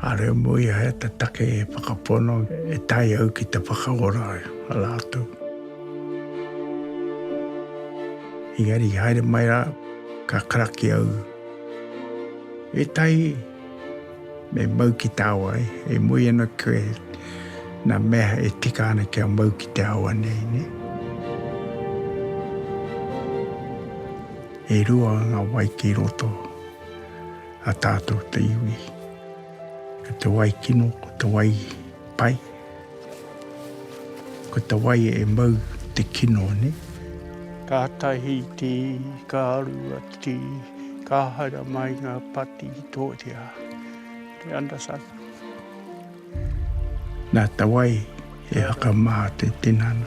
Are mui a te take e whakapono e tai au ki te whakaora a lātou. Ingari haere mai rā ka karaki au. E tai me mau ki te awa e mui ana koe nā mea e tika ana kia mau ki te awa nei ne. E rua ngā wai ki roto a tātou te iwi. Ko te wai kino, ko te wai pai. Ko te wai e mau te kino ne. Ka tahi ti, ka arua ti, ka hara mai ngā pati tōtia. Te understand? Nā te wai e haka maa te tinana,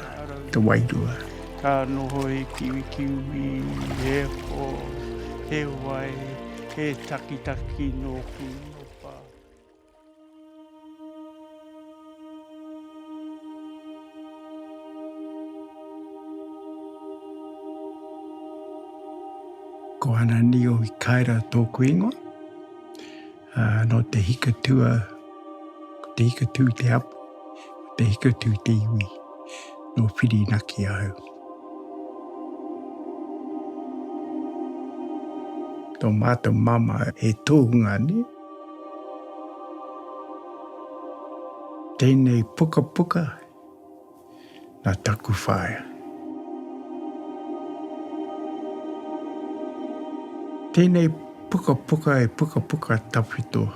te wai rua. Ka noho e kiwi kiwi, he ho, he wai, he taki taki no ki no pā. Ko ana ni o i kaira tōku ingoa. No te hika tua, te hika tū te apu, te hika tū te iwi, no whiri naki au. Tō mātou mama e tōhunga ne. Tēnei puka puka, nā taku whaia. Tēnei puka puka e puka puka tawhitoa,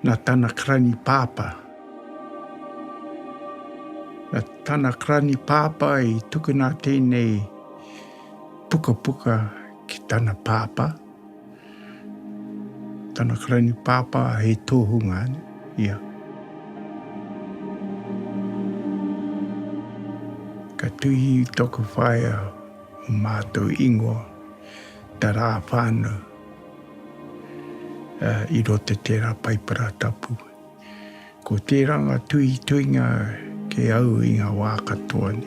nā tana krani pāpa. Nā tana krani pāpa i tukuna tēnei puka puka ki tana pāpa. Tana krani pāpa he tōhunga ne, ia. Ka tuhi toku whaia o mātou ingoa, ta rā whānau. I rote tērā paipara tapu. Ko tēranga tui tuinga ke au i ngā wā katoa ne.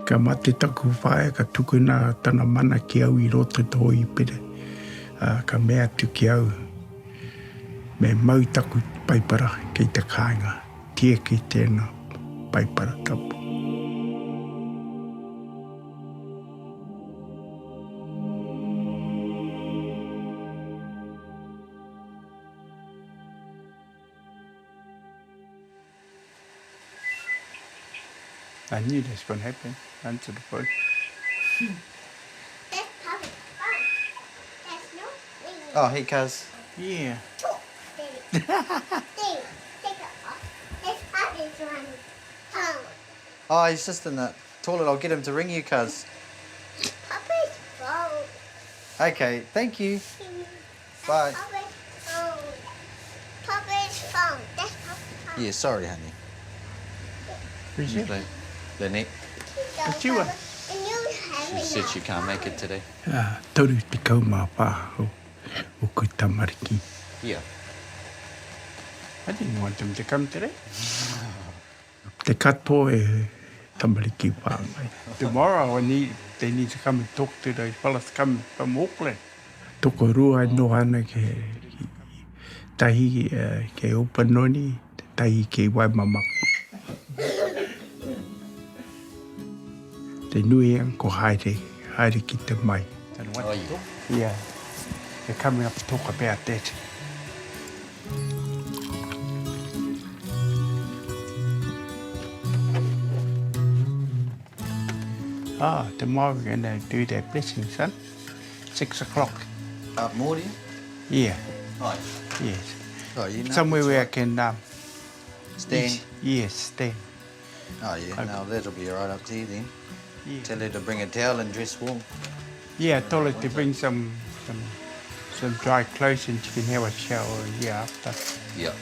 Ka mate taku whae, ka tukuna tana mana ki au i rote tō i pere. Ka mea tu ki au. Me mau taku paipara kei te kāinga. Tia ki tēnā paipara tapu. I knew this was going to happen. Answer the phone. That's public phone. That's no ringing. Oh, hey, cuz. Yeah. Daddy, take it off. That's public phone. Oh, he's just in the toilet. I'll get him to ring you, cuz. Papa's phone. Okay, thank you. Bye. Papa's phone. Papa's phone. That's Papa's phone. Yeah, sorry, honey. Who's it? Lynette. But you were. And you have She said she can't make it today. Toru te kaumā pāho o ku tamariki. Yeah. I didn't want them to come today. Te kato e tamariki whāngai. Tomorrow they need to come and talk to those fellas come from Auckland. Toko rua no ana ke tahi ke Opanoni, tahi ke Waimamaku. Te nui ang ko haere ki te mai. Oh, yeah. Yeah, they're coming up to talk about that. Tomorrow we're going to do that blessing, son. 6 o'clock. Up morning? Yeah, Oh, yes. oh you know. Somewhere where I can Stand. Yes, stand. Oh, yeah. Okay. No, that'll be all right up to you then. Yeah. Tell her to bring a towel and dress warm. Yeah, I told her to bring some dry clothes and she can have a shower after. Yeah.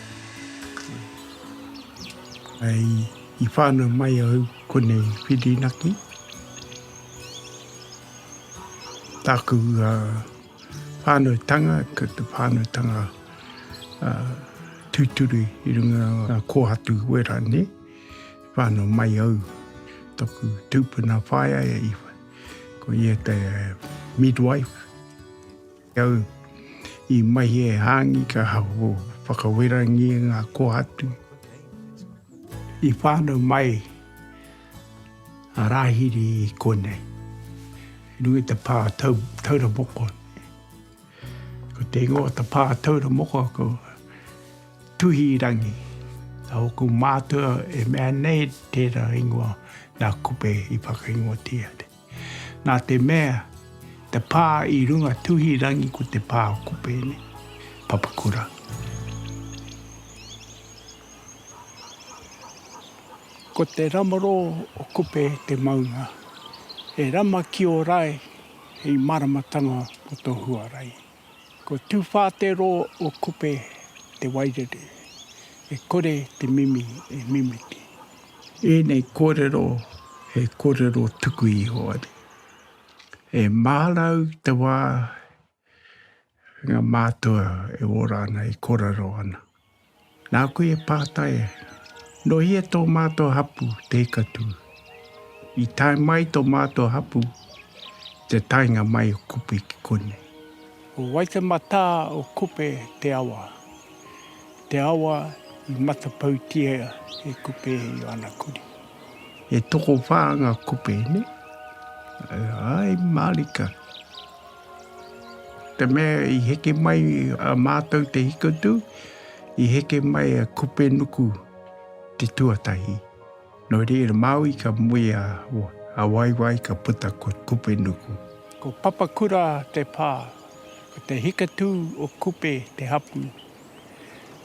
I whānau mai au konei whirinaki. Tāku whānau tanga, ka te whānau tanga tūturu i runga kōhatu wera ne. Whānau mai au. Taku tūpuna whaia ko ia te midwife. Au I mai e hangi ka hau whakawirangi ngā kohatu. I whānau mai a rāhiri I konei. Nui te pā taura moko. Ko te ingoa te pā taura moko ko tuhi rangi. A hoku mātua e mea nei tērā ingoa nā kupe I whakaingoa tiare. Nā te mea, te pā I runga tuhi rangi ko te pā o kupe ne. Papakura. Ko te ramaro o kupe te maunga. E rama ki o rai I maramatanga o tō huarai. Ko tūwhātero o kupe te wairere. E kore te mimi e mimiti. E nei kōrero, e kōrero tuku I hoare. E mālau te wā ngā mātua e ora ana, e kōrero ana. Nā koe e pātai e. No hia tō mātua hapu te katu. I tai mai tō mātua hapu, te tainga mai o kupe ki kone. O waitamata o kupe te awa. Te awa I matapautia e kupe I ana kuri. E toko whaanga kupe ne. Ai marika. Te mea I heke mai a mātou te hikotu, I heke mai a kupe nuku te tuatahi. No reira Māui ka mui a waiwai ka puta ko kupe nuku. Ko papakura te pā, ko te hikatu o kupe te hapu,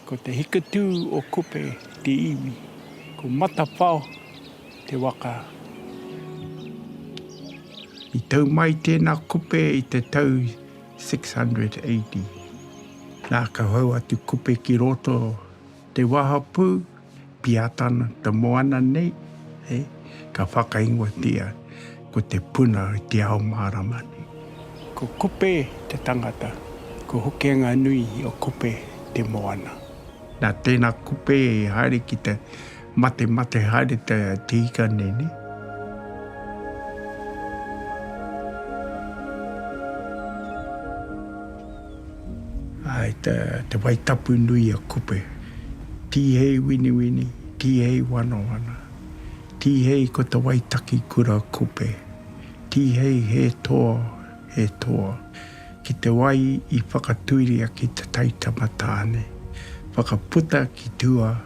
ko te hikatu o kupe te iwi, ko matawhao te waka. I tau mai tēnā kupe I te tau 680. Nā ka hau atu kupe ki roto te wahapu, piatana te moana nei, ka whakaingoa tia ko te puna I te ao māramani. Ko kupe te tangata, ko hokenga nui o kupe te moana. Nā tēnā kupe E haere ki te mate haere te tika nene. Ai te waitapu nui a kupe. Tihei wini, tihei wana. Tihei ko te waitaki kura kupe. Tihei he toa. Ki te wai I whakatuiria ki te taitama tāne. Whakaputa ki tua.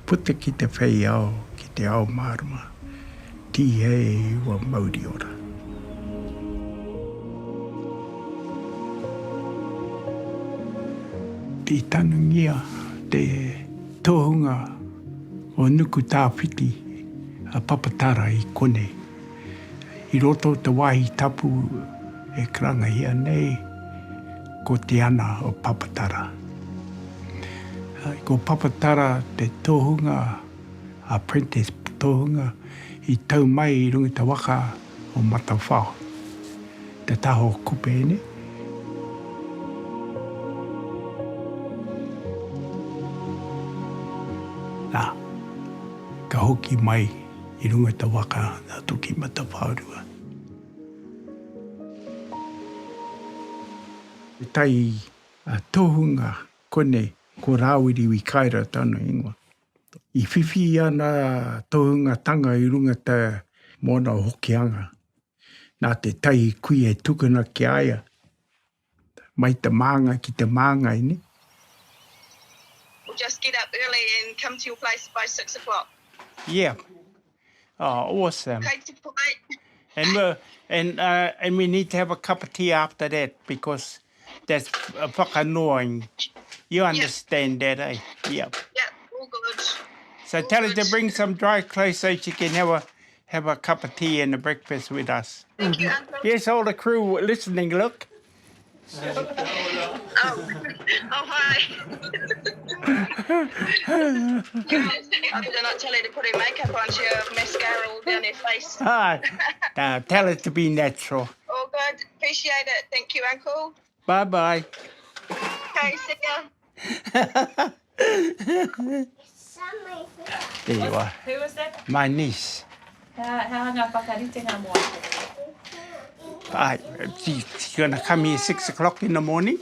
Puta ki te whai ao, ki te ao marama. Tihei wa mauri ora. Ti tanungia te tohunga o nuku tāwhiti a papatara I kone. I roto te wahi tapu e kranga hia nei ko te ana o papatara. Ko papatara te tohunga, apprentice tohunga, I tau mai I runga te waka o matawhao. Te taho kupe ne. Nā, ka hoki mai I runga te waka nā tuki matawhaurua. E tai tohunga kone ko rāwiri I kaira tano ingoa. I whiwhi ana tohunga tanga I runga te mona o hokianga. Nā te tai kui e tukuna ki aia. Mai te maanga ki te maanga ini. We'll just get up early and come to your place by 6 o'clock. Yeah. Oh, awesome. Okay, Te Pai? And we need to have a cup of tea after that because that's whakanoing. You understand that, eh? Yeah. Yeah, all good. So tell her to bring some dry clothes so she can have a cup of tea and a breakfast with us. Thank you, Uncle. Here's all the crew listening, look. Oh, hi. I did not tell her to put her makeup on. She had mascara all down her face. Now tell her to be natural. All good. Appreciate it. Thank you, Uncle. Bye-bye. Okay, see ya. There you are. Who was that? My niece. How ngā whakarite ngā moa? She's going to come here 6 o'clock in the morning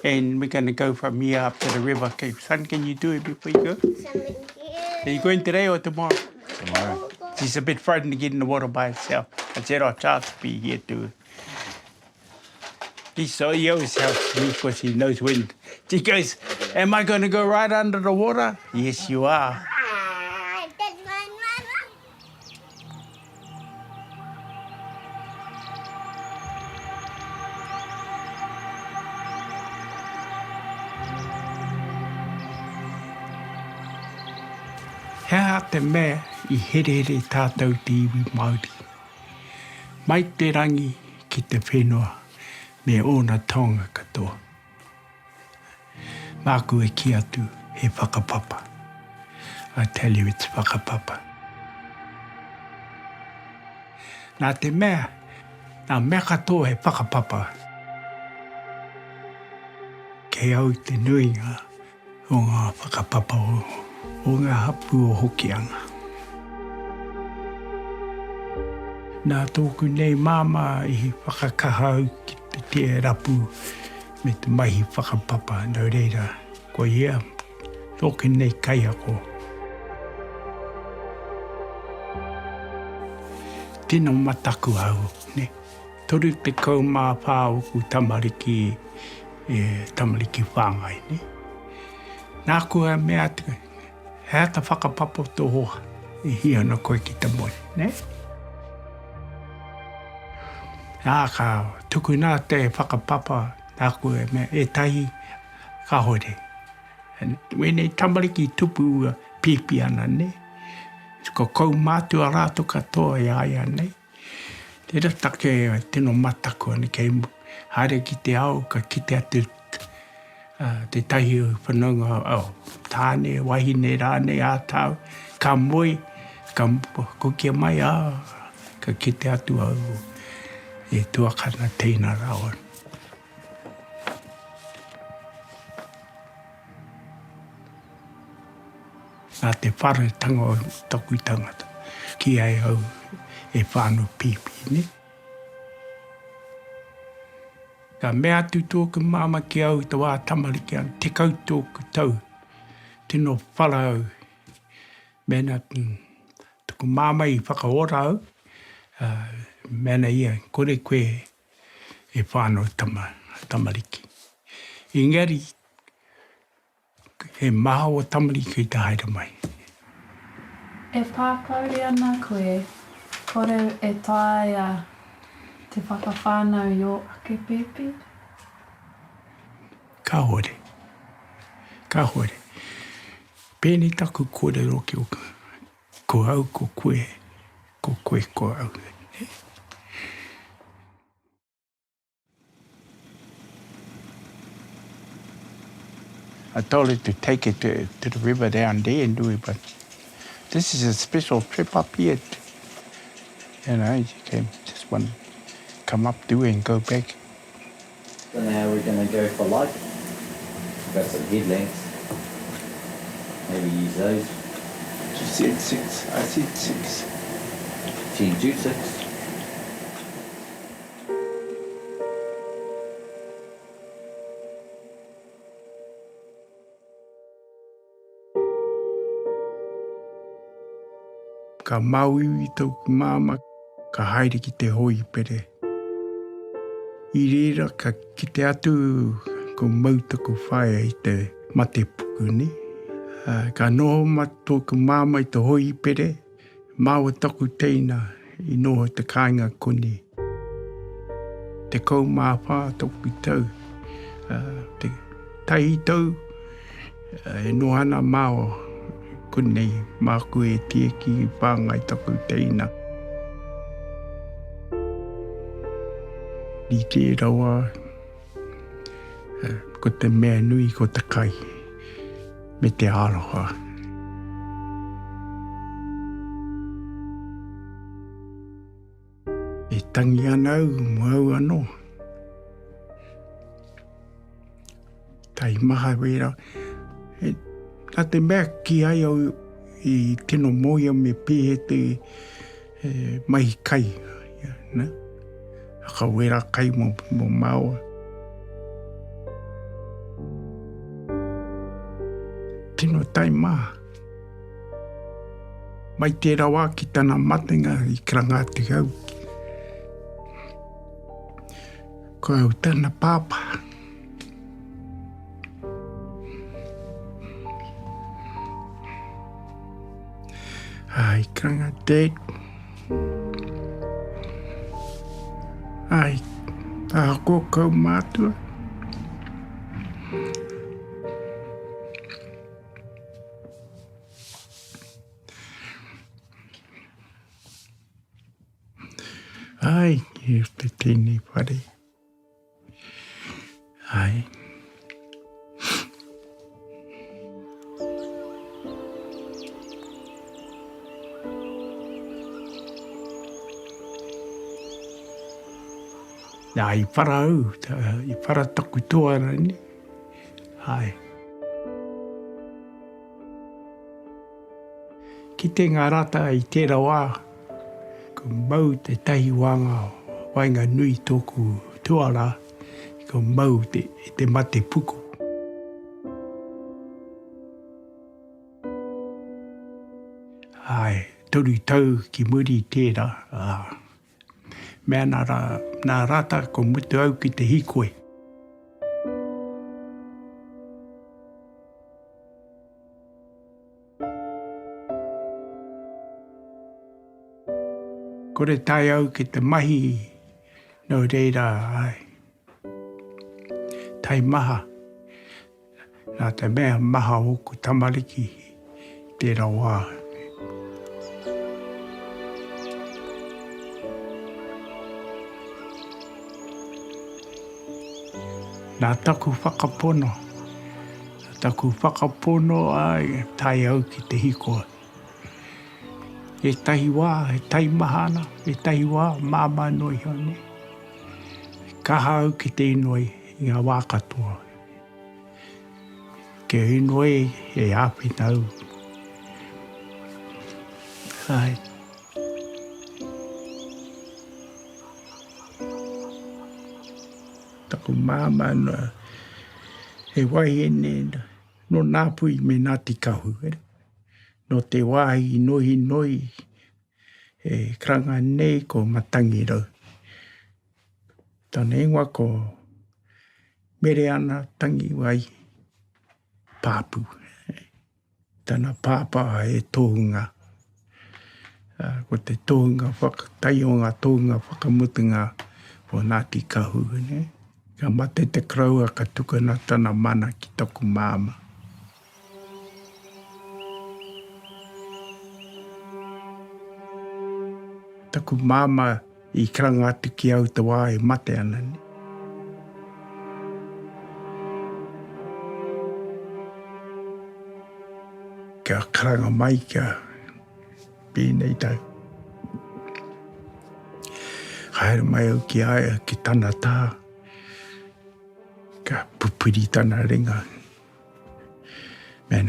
And we're going to go from here up to the river. Okay, son, can you do it before you go? Something here. Are you going today or tomorrow? Tomorrow. She's a bit frightened to get in the water by herself. I said, oh, Charles will be here too. He always helps me because he knows when. She goes, am I going to go right under the water? Yes, you are. That's my mama. Hea te mea I here tātou te iwi Māori. Mai te rangi ki te whenua me ōna taonga katoa. Māku e ki atu he whakapapa. I tell you it's whakapapa. Nā te mea, nā mea katoa he whakapapa. Kei au te nuinga o ngā whakapapa o ngā hapu o hokianga. Nā tōku nei māma I whakakahau ki te rapu me te mahi whakapapa nau reira. Ko ia, tōku nei kai ako. Tino mataku au, ne? Toru te kau mā pāo ku tamariki, tamariki whāngai, ne? Nā kua mea te, hea ta whakapapo tō hoa, hia na koe ki te moi, ne? Nā ka tuku nā te whakapapa, nā kua mea e tahi ka hore. Wene tamariki tupu pipi ana, ne? Ko kou mātua rātu katoa I aia nei. Te ratake tino mataku ane kei haere ki te ao ka kite atu te tahi whanonga tāne, wahine rāne ātau, ka moi, ka kukia mai ka kite atu au e tuakana teina rāua. Nā te whare tanga o taku I tangata. Ki ai au e whānau pipi, ne? Ka mea atu tōku māma ki au te wā tamariki an, te kau tōku tau, tino wharau. Mena tuku māma I whakaora au, mena ia, kore koe e whānau tamariki. Engari, he maha o tamariki I te haere mai. E pāpauri ana koe, kore e tae a te whakawhānau I o ake pepe? Ka hore. Ka hore. Pēni taku kore roki o ko au, ko koe, ko au. I told her to take it to the river down there and do it, but this is a special trip up here. You know, you can just want to come up, do it and go back. So now we're going to go for light. We've got some headlamps. Maybe use those. You said 6. I said 6. Change you 6. Ka mauiwi tauku māma, ka haere ki te hoi pere. I reira ka kite atu ko mautaku whaia I te mate puku ni. Ka noho tōku māma I te hoi pere, māua taku teina I noho te kāinga koni. Te kau māwha tōku tau, te tahi tau, e nohana māua. Kunei, māku e tieki I pāngai taku teina. Ni te rawa, ko te mea nui ko te kai, me te aroha. E tangi ana au, muau anō. Tai maha wera, nā te mea ki ai au I tino moia me pēhe te mahi kai. Haka wera kai mo maua. tino tai maa. Mai te rawa ki tana matenga I krangati au. Ko au tana papa. Ai krangati. Ai ako kau matua. Ai, here's the teeny buddy. Ai. Nā I para au, I para taku toa rani. Ai. Ki te ngarata I tērā wā, ko mau te tahi wanga wainga nui tōku tuara, ko mau te mate puku. Ai, toru tau ki muri tērā. Mea nā rata ko mutu au ki te hikoe. Kore tai au ki te mahi no reira ai. Tai maha. Nā te mea maha oku tamariki tērā wā. Nā taku whakapono. Nā taku whakapono ai tai au ki te hikoa. E tahi wā, e tahi mahana, e tahi wā, māma noi hone. Kaha au ki te inoi I ngā wā katoa. Ke inoi e āpina au. Ai. Taku māma no e wai ene no nāpui me Ngāti Kahu. No te wāhi noi e kranga nei ko matangi rau. Tāna ingoa ko mere ana tangi wai pāpu. Tāna pāpā e tōhunga. Ko te tōhunga tai o ngā tōhunga whakamutunga o Ngāti Kahu. Ka mate te kraua ka tukana tāna mana ki taku māma. Taku māma I kranga atu ki au te wā e mate ana ni. Kia kranga mai kia pēnei tau. Haere mai au ki aia ki tana tā. Kia pupuri tana ringa. Man,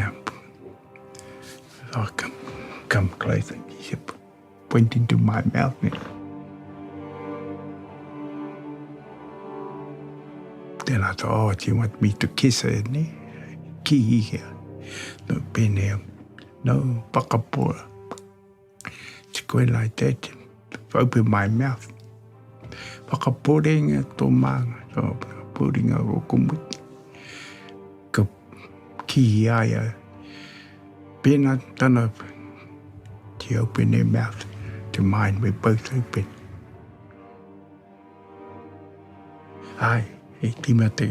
oh, come closer. He said, pointing to my mouth. Then I thought, oh, do you want me to kiss her? Ki here. No, pēnei. No, pakapora. It's going like that. Open my mouth. Pakaporenga tō manga. So, pakaporenga o kumut. Ka ki aia. Pēnā tana. She opened her mouth. To mine, we both open. Ai, e tima te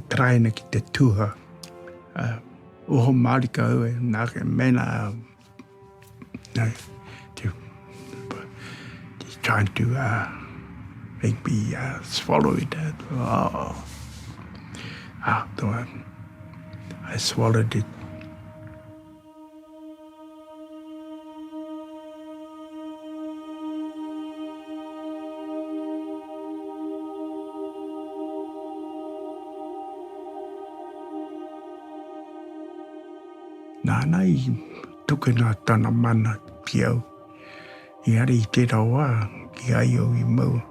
traina ki te tuha. Oho marika au e nāke mena. No, she's trying to make me swallow it. I swallowed it. Nāna I tukana tana mana ki au. I ari I tērā wā ki ai au I mau.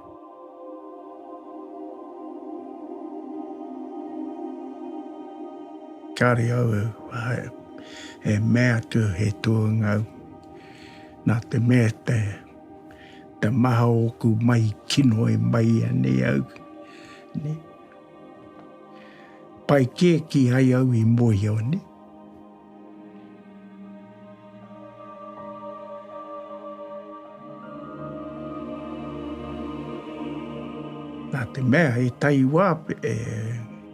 Kāre au E mea tu he tua ngau. Nā te mea te maha oku mai kino e mai ane au. Ne? Pai kia ki hai au I moi au ne. Nā te mea e tai wā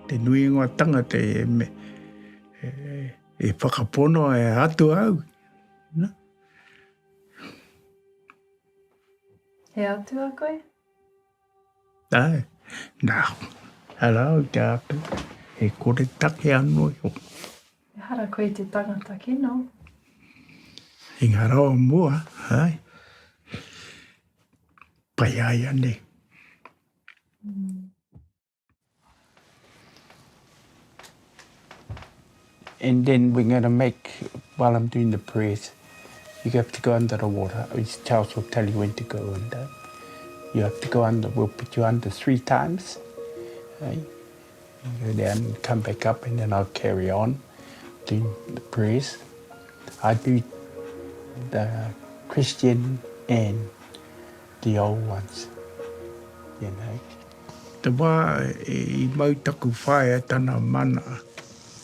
te nui ingoa tangata e whakapono e atu au. Na? He atu a koe? Ai, nā, halau te atu. E kore take anō i o. E hara koe te tangata kino. I ngā roa mua, ai. Pai ai ane. And then we're going to make, while I'm doing the prayers, you have to go under the water. Charles will tell you when to go under. You have to go under, we'll put you under 3 times. Right? You go down, come back up, and then I'll carry on doing the prayers. I do the Christian and the old ones, you know. Te wā I mautaku whae tana mana.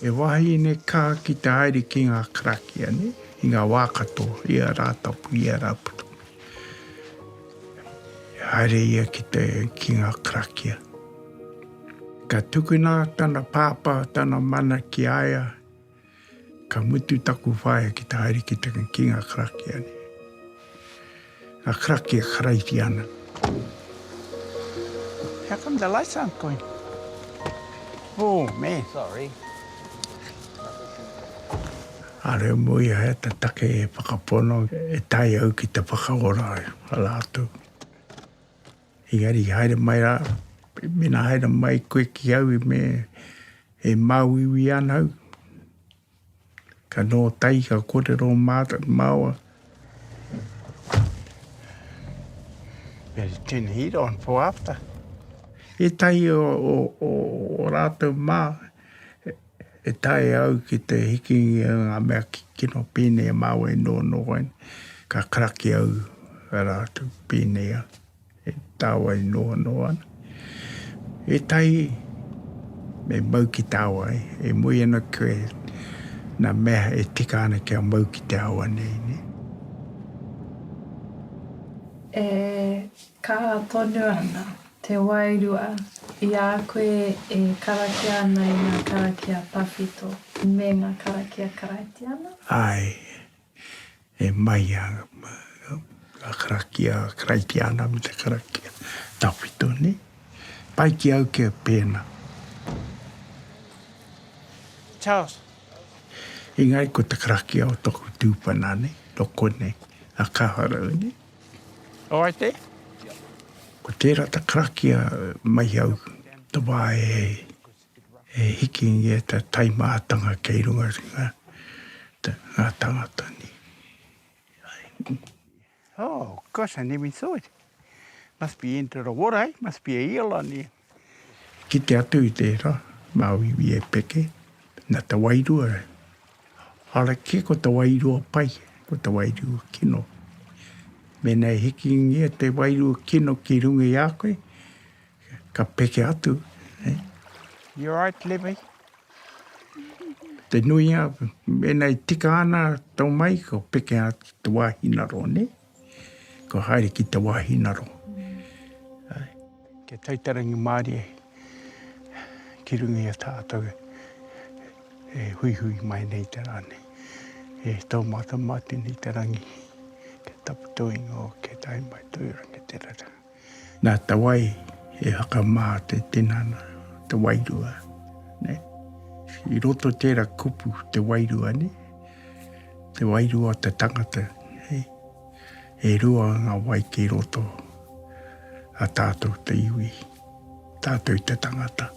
E wahi ne kā ki te haere ki ngā karakia ne, I ngā wākato, I a rātapu, I a raputu. E haere ia ki ngā karakia. Ka tukuna tana pāpā, tana mana ki aia, ka mutu taku whae ki te haere ki ngā karakia ne. Ngā karakia karaiti ana. How come the lights aren't going? Oh, man. Sorry. Are mui he te take e whakapono e tai au ki te whakaora ala atu. Hingari haere mai rā, mina haere mai koe ki au I me e mauiwi anau. Ka no tai ka kōrero maua. Better turn the heat on for after. E tai o rātou mā. E tai au ki te hikingi ngā mea kino pīne e mau e no koen. Ka karaki au rātou pīne a. E tāua I no ana. E tai me mau ki tāua e. E mui ana koe nā mea e tika ana kia mau ki tāua nei ne. E ka tonu ana te wairua I a koe e karakia ana I ngā karakia tawhito me ngā karakia karaiti ana? Ai, e mai a karakia karaiti ana me te karakia tawhito ne. Pai ki au ke pēna. Charles. I ngai ko te karakia o toku tūpana ne, loko ne, a kaharau ne. All right there? Ko tērā ta karakia mai au, te wā e hikingi e te taimātanga kei runga ngā tangata ni. Oh, gosh, I never saw it. Must be into the water, eh? Must be a eel on here. Ki te atu I tērā, mauiwi e peke, na te wairua. Hara ke ko te wairua pai, ko te wairua kino. Mena e hikingi e te wairua kino ki runga I a koe, ka peke atu. Eh? You all right, Levi? Te nui a, mena I tika ana tau mai, ko peke atu te wāhinaro, ne? Ko haere ki te wāhinaro. Ke tautarangi Māori ki runga I a tātou e hui mai nei te rane. E tau mata nei te rangi. Taputoinga o ke tai mai tuiranga te rara. Nā te wai e haka mā te tinana, te wairua, ne? I roto tērā kupu te wairua, ne? Te wairua o te tangata, he? E rua ngā wai ki roto a tātou te iwi, tātou te tangata.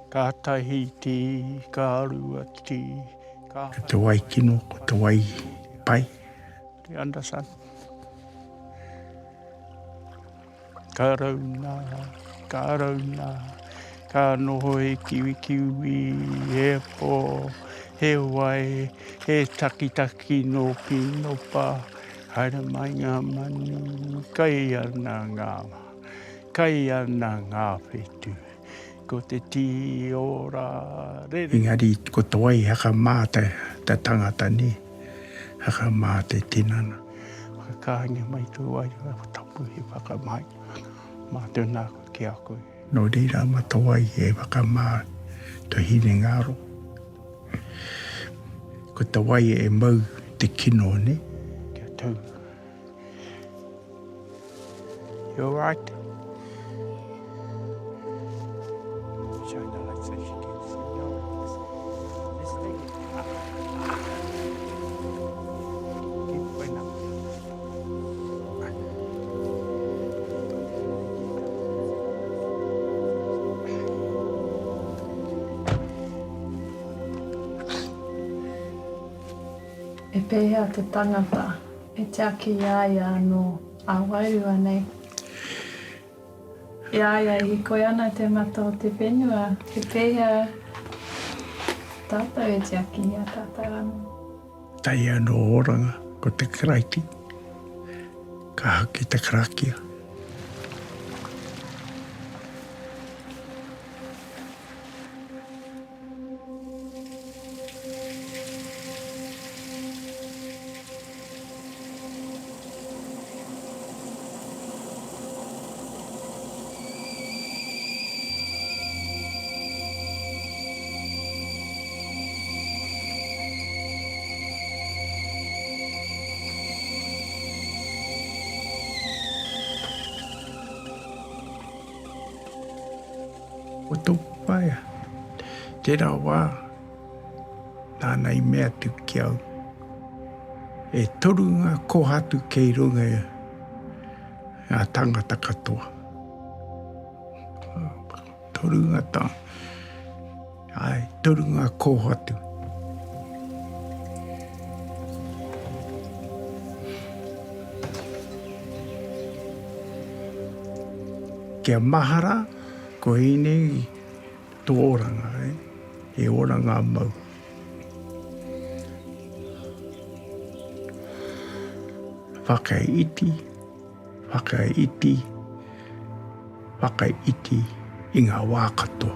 Ka tahiti, ka aruati, ka... Te wai kino, te wai pai. You understand? Ka rauna, ka noho e kiwi, e po, He wai, he taki no pino pa. Haere mai ngā mani, kai ana ngā whetu. Ko te ti ora rere. Engari, ko tawai haka mā te tangata ni. Haka mā te tinana. Whakāngi mai tu wai, tapu he whakamai. Mā tūnā ki a koe. No reira ma tawai he whakamā to hine ngaro. Ko tawai e mau te kino ne. Kia tau. You all right? Shine the light so she can see your eyes. Just take it. Keep going up. E pēhea te tangata, e te aki iaia no a wairua nei. Iaia i koe ana te mata o te whenua, e pēhea tātou e te aki ia tātou anu. Tai anō oranga ko te karaiti. Ka haki te karakia. O tōku paia. Tērā wā, nāna I mea tu ki au. E toru ngā kohatu kei runga ngā tangata katoa. Toru ngā toru ngā kohatu. Kia mahara, ko hine tō oranga, e oranga mau. Whakaiti I ngā wā katoa.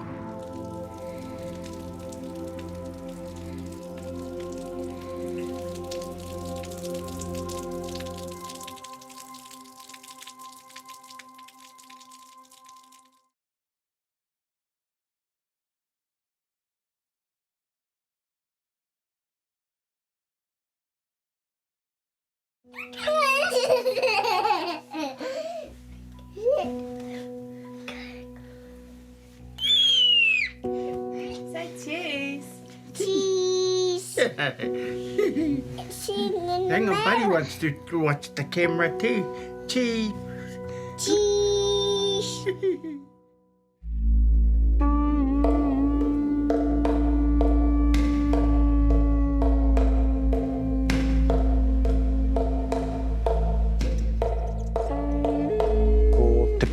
Say cheese. Cheese. Hang on, Buddy wants to watch the camera too. Cheese. Cheese.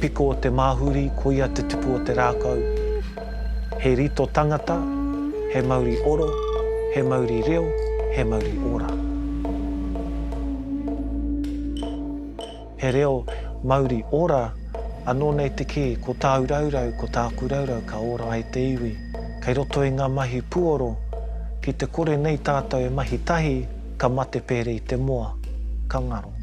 Piko o te māhuri, ko ia te tupu o te rākau. He rito tangata, he mauri oro, he mauri reo, he mauri ora. He reo mauri ora, anō nei te kē, ko tā uraurau, ko tāku raurau ka ora ai te iwi. Kei roto I ngā mahi puoro, ki te kore nei tātou e mahi tahi, ka mate pere I te moa, ka ngaro.